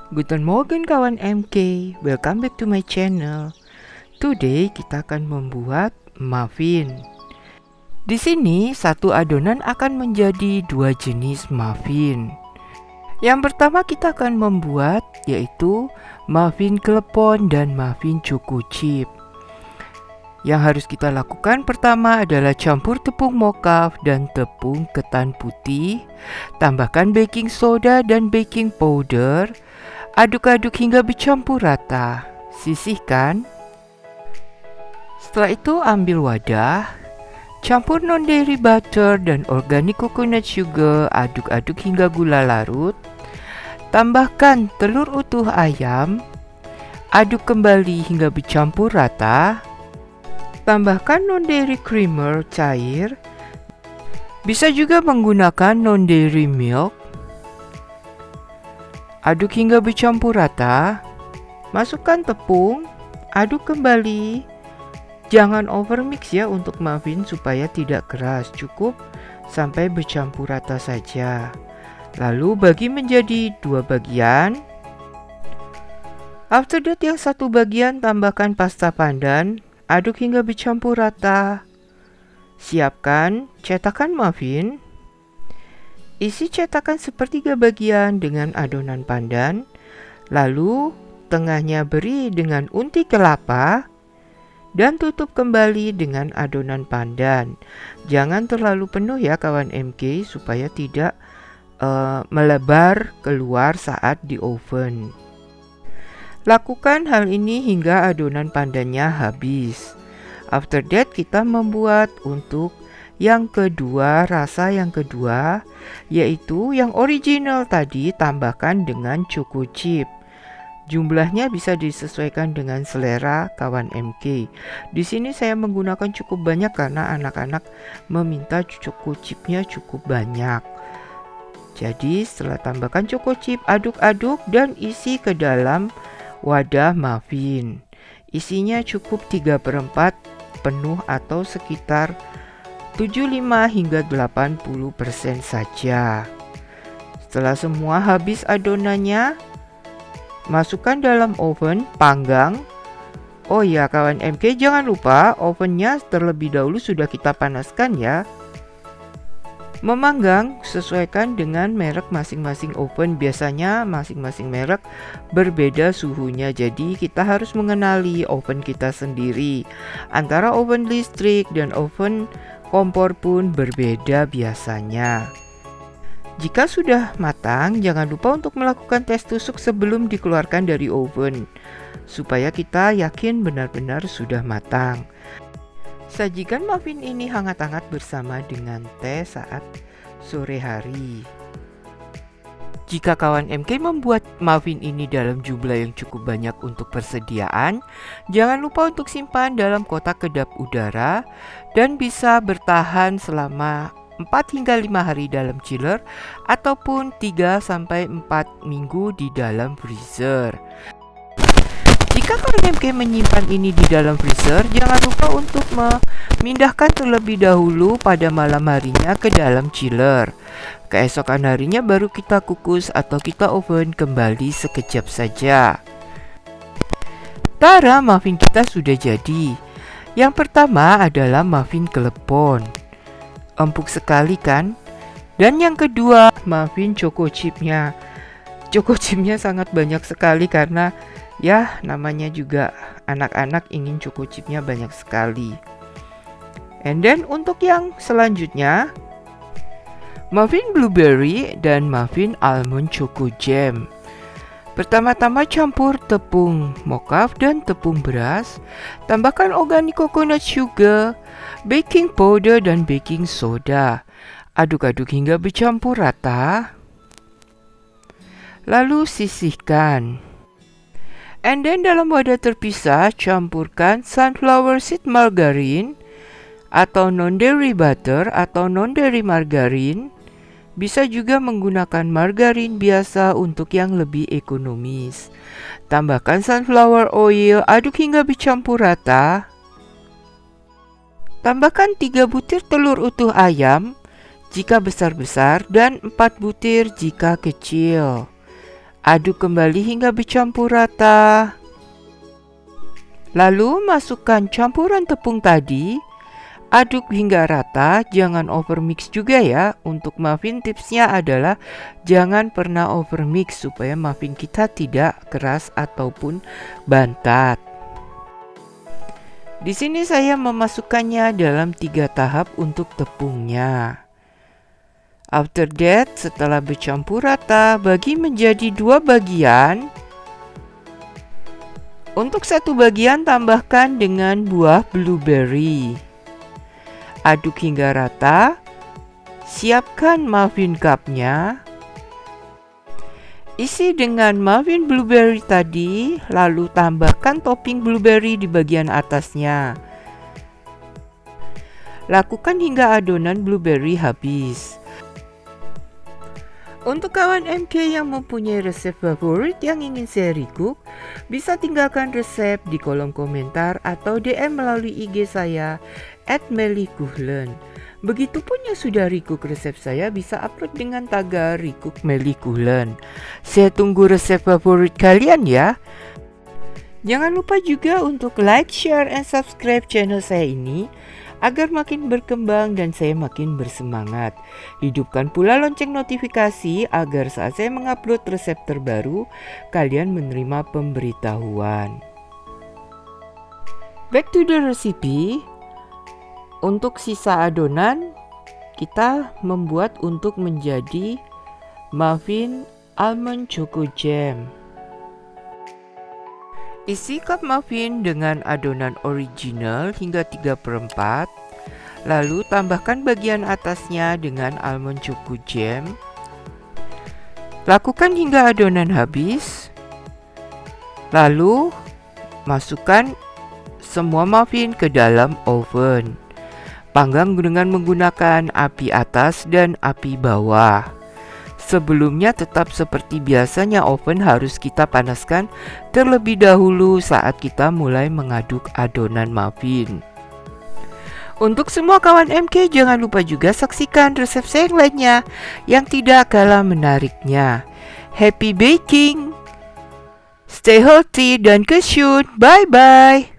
Guten Morgen kawan MK, welcome back to my channel. Today kita akan membuat muffin. Di sini satu adonan akan menjadi dua jenis muffin. Yang pertama kita akan membuat yaitu muffin klepon dan muffin choco chip. Yang harus kita lakukan pertama adalah campur tepung mocha dan tepung ketan putih, tambahkan baking soda dan baking powder. Aduk-aduk hingga bercampur rata. Sisihkan. Setelah itu ambil wadah, campur non-dairy butter dan organic coconut sugar. Aduk-aduk hingga gula larut. Tambahkan telur utuh ayam. Aduk kembali hingga bercampur rata. Tambahkan non-dairy creamer cair. Bisa juga menggunakan non-dairy milk. Aduk hingga bercampur rata. Masukkan tepung, aduk kembali. Jangan overmix ya untuk muffin supaya tidak keras. Cukup sampai bercampur rata saja. Lalu bagi menjadi dua bagian. After that yang satu bagian tambahkan pasta pandan. Aduk hingga bercampur rata. Siapkan cetakan muffin. Isi cetakan sepertiga bagian dengan adonan pandan. Lalu tengahnya beri dengan unti kelapa. Dan tutup kembali dengan adonan pandan. Jangan terlalu penuh ya kawan MK supaya tidak melebar keluar saat di oven. Lakukan hal ini hingga adonan pandannya habis. After that kita membuat untuk yang kedua, rasa yang kedua, yaitu yang original tadi tambahkan dengan choco chip. Jumlahnya bisa disesuaikan dengan selera kawan MK. Di sini saya menggunakan cukup banyak karena anak-anak meminta choco chipnya cukup banyak. Jadi setelah tambahkan choco chip, aduk-aduk dan isi ke dalam wadah muffin. Isinya cukup 3/4 penuh atau sekitar 75 hingga 80% saja. Setelah semua habis adonannya, masukkan dalam oven, panggang. Oh ya kawan MK, jangan lupa ovennya terlebih dahulu sudah kita panaskan ya. Memanggang sesuaikan dengan merek masing-masing oven. Biasanya masing-masing merek berbeda suhunya. Jadi kita harus mengenali oven kita sendiri. Antara oven listrik dan oven kompor pun berbeda biasanya. Jika sudah matang, jangan lupa untuk melakukan tes tusuk sebelum dikeluarkan dari oven, supaya kita yakin benar-benar sudah matang. Sajikan muffin ini hangat-hangat bersama dengan teh saat sore hari. Jika kawan MK membuat muffin ini dalam jumlah yang cukup banyak untuk persediaan, jangan lupa untuk simpan dalam kotak kedap udara dan bisa bertahan selama 4 hingga 5 hari dalam chiller ataupun 3-4 minggu di dalam freezer. Jika kawan MK menyimpan ini di dalam freezer, jangan lupa untuk memindahkan terlebih dahulu pada malam harinya ke dalam chiller. Keesokan harinya baru kita kukus atau kita oven kembali sekejap saja. Tara, muffin kita sudah jadi. Yang pertama adalah muffin klepon. Empuk sekali kan? Dan yang kedua, muffin choco chipnya. Choco chipnya sangat banyak sekali karena ya namanya juga anak-anak ingin choco chipnya banyak sekali. And then untuk yang selanjutnya, muffin blueberry dan muffin almond choco jam. Pertama-tama campur tepung mocha dan tepung beras. Tambahkan organic coconut sugar, baking powder dan baking soda. Aduk-aduk hingga bercampur rata. Lalu sisihkan. And then dalam wadah terpisah, campurkan sunflower seed margarine atau non-dairy butter atau non-dairy margarine. Bisa juga menggunakan margarin biasa untuk yang lebih ekonomis. Tambahkan sunflower oil, aduk hingga bercampur rata. Tambahkan 3 butir telur utuh ayam jika besar-besar dan 4 butir jika kecil. Aduk kembali hingga bercampur rata. Lalu masukkan campuran tepung tadi. Aduk hingga rata, jangan overmix juga ya. Untuk muffin tipsnya adalah jangan pernah overmix supaya muffin kita tidak keras ataupun bantat. Di sini saya memasukkannya dalam 3 tahap untuk tepungnya. After that, setelah bercampur rata, bagi menjadi 2 bagian. Untuk satu bagian tambahkan dengan buah blueberry. Aduk hingga rata. Siapkan muffin cupnya. Isi dengan muffin blueberry tadi, lalu tambahkan topping blueberry di bagian atasnya. Lakukan hingga adonan blueberry habis. Untuk kawan MK yang mempunyai resep favorit yang ingin saya recook, bisa tinggalkan resep di kolom komentar atau DM melalui IG saya @melikuhlen. Begitupun yang sudah recook resep saya bisa upload dengan tagar recook melikuhlen. Saya tunggu resep favorit kalian ya. Jangan lupa juga untuk like, share, and subscribe channel saya ini agar makin berkembang dan saya makin bersemangat. Hidupkan pula lonceng notifikasi agar saat saya mengupload resep terbaru, kalian menerima pemberitahuan. Back to the recipe. Untuk sisa adonan, kita membuat untuk menjadi muffin almond choco jam. Isi cup muffin dengan adonan original hingga 3/4, lalu tambahkan bagian atasnya dengan almond choco jam. Lakukan hingga adonan habis. Lalu masukkan semua muffin ke dalam oven. Panggang dengan menggunakan api atas dan api bawah. Sebelumnya tetap seperti biasanya oven harus kita panaskan terlebih dahulu saat kita mulai mengaduk adonan muffin. Untuk semua kawan MK, jangan lupa juga saksikan resep saya yang lainnya yang tidak kalah menariknya. Happy baking! Stay healthy dan kesyut! Bye-bye!